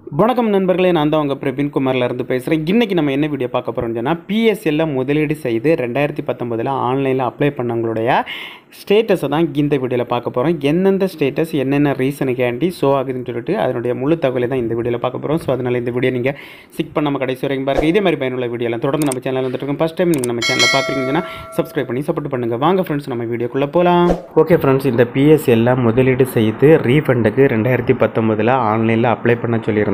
வணக்கம் நண்பர்களே, நான் தான் உங்கள் பிரவீன் குமார்லேருந்து பேசுகிறேன். இன்றைக்கி நம்ம என்ன வீடியோ பார்க்க போகிறோம்னு சொன்னால், பிஎஸ்எல்ல முதலீடு செய்து 2019 ஆன்லைனில் அப்ளை பண்ணவங்களுடைய ஸ்டேட்டஸை தான் இந்த வீடியோவில் பார்க்க போகிறோம். எந்தெந்த ஸ்டேட்டஸ் என்னென்ன ரீசனுக்காண்டி ஷோ ஆகுதுன்னு சொல்லிட்டு அதனுடைய முழு தகவலை தான் இந்த வீடியோவில் பார்க்க போகிறோம். ஸோ அதனால் இந்த வீடியோ நீங்கள் ஸ்கிப் பண்ணாமல் கடைசி வரைக்கும் பாருங்கள். இதே மாதிரி பயனுள்ள வீடியோலாம் தொடர்ந்து நம்ம சேனலில் வந்துட்டு ஃபஸ்ட் டைம் நீங்கள் நம்ம சேனலில் பார்க்குறீங்கன்னா சப்ஸ்கிரைப் பண்ணி சப்போர்ட் பண்ணுங்கள். வாங்க ஃப்ரெண்ட்ஸ், நம்ம வீடியோக்குள்ளே போகலாம். ஓகே ஃப்ரெண்ட்ஸ், இந்த பிஎஸ்எல்ல முதலீடு செய்து ரீஃபண்டுக்கு 2019 ஆன்லைனில் அப்ளை பண்ண சொல்லியிருந்தாங்க.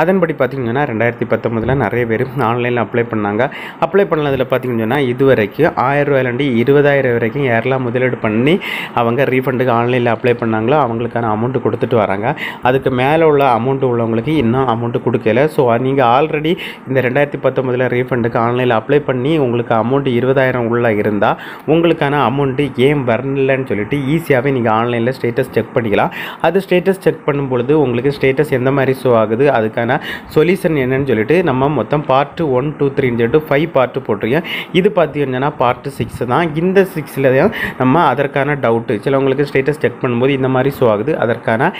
அதன்படி பார்த்தீங்கன்னா 2019 நிறைய பேர் ஆன்லைனில் அப்ளை பண்ணாங்க. அப்ளை பண்ணதில் பார்த்தீங்கன்னா இதுவரைக்கும் 1000 ரூபாயிலேருந்து 20,000 வரைக்கும் யாரெல்லாம் முதலீடு பண்ணி அவங்க ரீஃபண்டுக்கு ஆன்லைனில் அப்ளை பண்ணாங்களோ அவங்களுக்கான அமௌண்ட்டு கொடுத்துட்டு வராங்க. அதுக்கு மேலே உள்ள அமௌண்ட்டு உள்ளவங்களுக்கு இன்னும் அமௌண்ட்டு கொடுக்கல. ஸோ நீங்கள் ஆல்ரெடி இந்த 2019 ரீஃபண்டுக்கு ஆன்லைனில் அப்ளை பண்ணி உங்களுக்கு அமௌண்ட்டு 20,000 உள்ள இருந்தால் உங்களுக்கான அமௌண்ட்டு ஏன் வரலன்னு சொல்லிட்டு ஈஸியாகவே நீங்கள் ஆன்லைனில் ஸ்டேட்டஸ் செக் பண்ணிக்கலாம். அது ஸ்டேட்டஸ் செக் பண்ணும்பொழுது உங்களுக்கு ஸ்டேட்டஸ் எந்த மாதிரி ஷோ ஆகுது, அதுக்கான சொல்யூஷன் என்னன்னு சொல்லிட்டு நம்ம மொத்தம் பார்ட் 1, 2, 3 சொல்லிட்டு 5 பார்ட் போட்டிருக்கேன். இது பார்த்தீங்கன்னா பார்ட் 6 தான். இந்த 6ல் தான் நம்ம அதற்கான டவுட்டு சிலவங்களுக்கு ஸ்டேட்டஸ் செக் பண்ணும்போது இந்த மாதிரி ஷோ ஆகுது, அதற்கான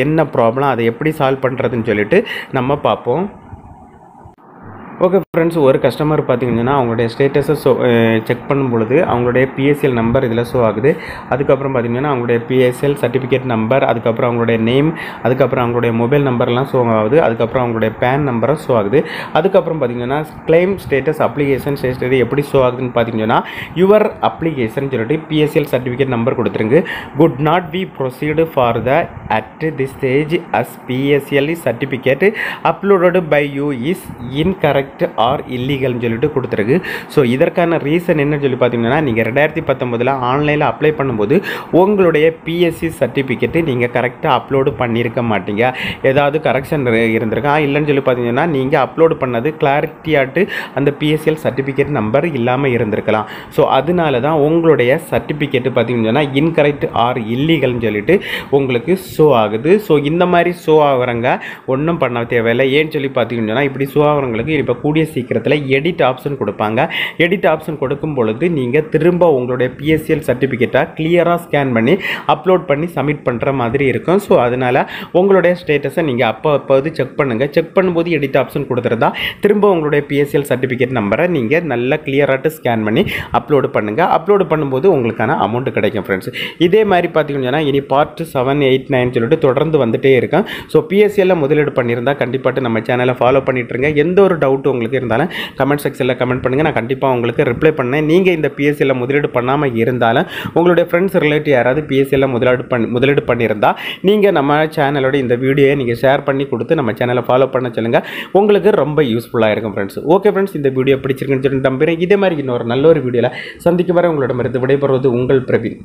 என்ன ப்ராப்ளம், அதை எப்படி சால்வ் பண்ணுறதுன்னு சொல்லிட்டு நம்ம பார்ப்போம். ஓகே ஃப்ரெண்ட்ஸ், ஒரு கஸ்டமர் பார்த்தீங்கன்னா அவங்களுடைய ஸ்டேட்டஸை செக் பண்ணும்பொழுது அவங்களுடைய பிஎஸ்எல் நம்பர் இதில் ஷோ ஆகுது. அதுக்கப்புறம் பார்த்தீங்கன்னா அவங்களுடைய பிஎஸ்எல் சர்டிஃபிகேட் நம்பர், அதுக்கப்புறம் அவங்களுடைய நேம், அதுக்கப்புறம் அவங்களுடைய மொபைல் நம்பர்லாம் ஷோ ஆகுது. அதுக்கப்புறம் அவங்களுடைய பேன் நம்பரும் ஷோ ஆகுது. அதுக்கப்புறம் பார்த்தீங்கன்னா கிளைம் ஸ்டேட்டஸ் அப்ளிகேஷன் ஸ்டேட்டஸ் எப்படி ஷோ ஆகுதுன்னு பார்த்தீங்கன்னா யுவர் அப்ளிகேஷன் சொல்லிட்டு பிஎஸ்எல் சர்டிஃபிகேட் நம்பர் கொடுத்துருங்க. Good not be proceed for the at the stage as PSL certificate uploaded by you is incorrect or இல்லீகல்னு சொல்லிட்டு கொடுத்துருக்கு. ஸோ இதற்கான ரீசன் என்னன்னு சொல்லி பார்த்தீங்கன்னா, நீங்கள் 2019 ஆன்லைனில் அப்ளை பண்ணும்போது உங்களுடைய பிஎஸ்சி சர்டிஃபிகேட்டு நீங்கள் கரெக்டாக அப்லோடு பண்ணியிருக்க மாட்டீங்க. ஏதாவது கரெக்ஷன் இருந்திருக்கா இல்லைன்னு சொல்லி பார்த்தீங்கன்னா நீங்கள் அப்லோடு பண்ணது கிளாரிட்டியாட்டு அந்த பிஎஸ்எல் சர்டிஃபிகேட் நம்பர் இல்லாமல் இருந்திருக்கலாம். ஸோ அதனால தான் உங்களுடைய சர்டிஃபிகேட்டு பார்த்தீங்கன்னா இன்கரெக்ட் ஆர் இல்லீகல்னு சொல்லிட்டு உங்களுக்கு ஷோ ஆகுது. ஸோ இந்த மாதிரி ஷோ ஆகிறவங்க ஒன்றும் பண்ண தேவையில்லை. ஏன்னு சொல்லி பார்த்தீங்கன்னா இப்படி ஷோ ஆகிறவங்களுக்கு இப்போ கூடிய சீக்கிரத்தில் எடிட் ஆப்ஷன் கொடுப்பாங்க. எடிட் ஆப்ஷன் கொடுக்கும் பொழுது நீங்கள் திரும்ப உங்களுடைய பிஎஸ்எல் சர்டிஃபிகேட்டை கிளியராக ஸ்கேன் பண்ணி அப்லோட் பண்ணி சப்மிட் பண்ணுற மாதிரி இருக்கும். ஸோ அதனால் உங்களுடைய ஸ்டேட்டஸை நீங்கள் அப்போது செக் பண்ணுங்கள். செக் பண்ணும்போது எடிட் ஆப்ஷன் கொடுத்துருந்தா திரும்ப உங்களுடைய பிஎஸ்எல் சர்டிஃபிகேட் நம்பரை நீங்கள் நல்லா கிளியராகிட்டு ஸ்கேன் பண்ணி அப்லோடு பண்ணுங்கள். அப்லோடு பண்ணும்போது உங்களுக்கான அமௌண்ட் கிடைக்கும் ஃப்ரெண்ட்ஸ். இதே மாதிரி பார்த்தீங்கன்னா இனி பார்ட் 7, 8, 9 சொல்லிட்டு தொடர்ந்து வந்துட்டே இருக்கும். ஸோ பிஎஸ்எல்ல முதலீடு பண்ணியிருந்தால் கண்டிப்பாக நம்ம சேனலை ஃபாலோ பண்ணிட்டுருங்க. எந்த ஒரு டவுட் உங்களுக்கு இருந்தாலும் கமெண்ட் செக்ஷனில் கமெண்ட் பண்ணுங்கள். நான் கண்டிப்பாக உங்களுக்கு ரிப்ளை பண்ணேன். நீங்கள் இந்த பிஎஸ்சியில் முதலீடு பண்ணாமல் இருந்தாலும் உங்களுடைய ஃப்ரெண்ட்ஸ் ரிலேட்டிவ் யாராவது பிஎஸ்சியில் முதலீடு பண்ணியிருந்தால் நீங்கள் நம்ம சேனலோட இந்த வீடியோயை நீங்கள் ஷேர் பண்ணி கொடுத்து நம்ம சேனலை ஃபாலோ பண்ண சொல்லுங்கள். உங்களுக்கு ரொம்ப யூஸ்ஃபுல்லாக இருக்கும் ஃப்ரெண்ட்ஸ். ஓகே ஃப்ரெண்ட்ஸ், இந்த வீடியோ பிடிச்சிருக்குன்னு சொல்லிட்டு நம்புகிறேன். இதே மாதிரி இன்னொரு நல்ல ஒரு வீடியோவில் சந்திக்க வர உங்களிடமிருந்து விடைபெறுவது உங்கள் பிரவீன்.